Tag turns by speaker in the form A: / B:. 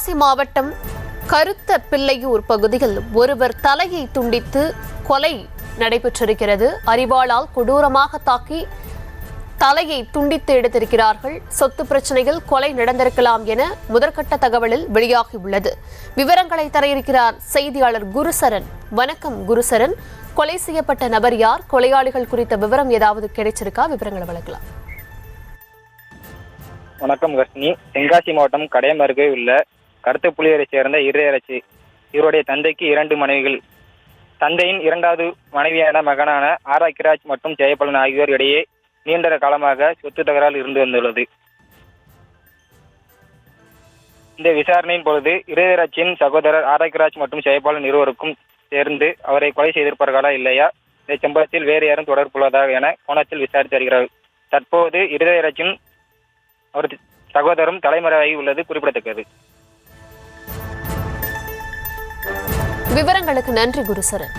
A: தென்காசி மாவட்டம் கருத்த பிள்ளையூர் பகுதியில் ஒருவர் தலையை துண்டித்து கொலை நடைபெற்றிருக்கிறது. அரிவாளால் கொடூரமாக தாக்கி தலையை துண்டித்து எடுத்திருக்கிறார்கள். சொத்து பிரச்சனையில் கொலை நடந்திருக்கலாம் என முதற்கட்ட தகவலில் வெளியாகியுள்ளது. விவரங்களை தர இருக்கிறார் செய்தியாளர் குருசரன். வணக்கம் குருசரன், கொலை செய்யப்பட்ட நபர் யார்? கொலையாளிகள் குறித்த விவரம் ஏதாவது கிடைச்சிருக்கா? விவரங்களை வழங்கலாம்.
B: வணக்கம் கர்ஷினி. தென்காசி மாவட்டம் கடையம் அருகே உள்ள கருத்த புலியூரை சேர்ந்த இறையரசி. இவருடைய தந்தைக்கு 2 மனைவிகள். தந்தையின் 2வது மனைவியான மகனான ஆராக்கிராஜ் மற்றும் ஜெயபாலன் ஆகியோர் இடையே நீண்ட காலமாக சொத்து தகராறு இருந்து வந்துள்ளது. இந்த விசாரணையின் பொழுது இறையரசியின் சகோதரர் ஆராக்கிராஜ் மற்றும் ஜெயபாலன் இருவருக்கும் சேர்ந்து அவரை கொலை செய்திருப்பார்களா இல்லையா, இந்த சம்பவத்தில் வேறு யாரும் தொடர்புள்ளதா என கோணத்தில் விசாரித்து வருகிறார். தற்போது இறையரசின் அவரது சகோதரரும் தலைமறைவாகி உள்ளது குறிப்பிடத்தக்கது.
A: விவரங்களுக்கு நன்றி குருசரன்.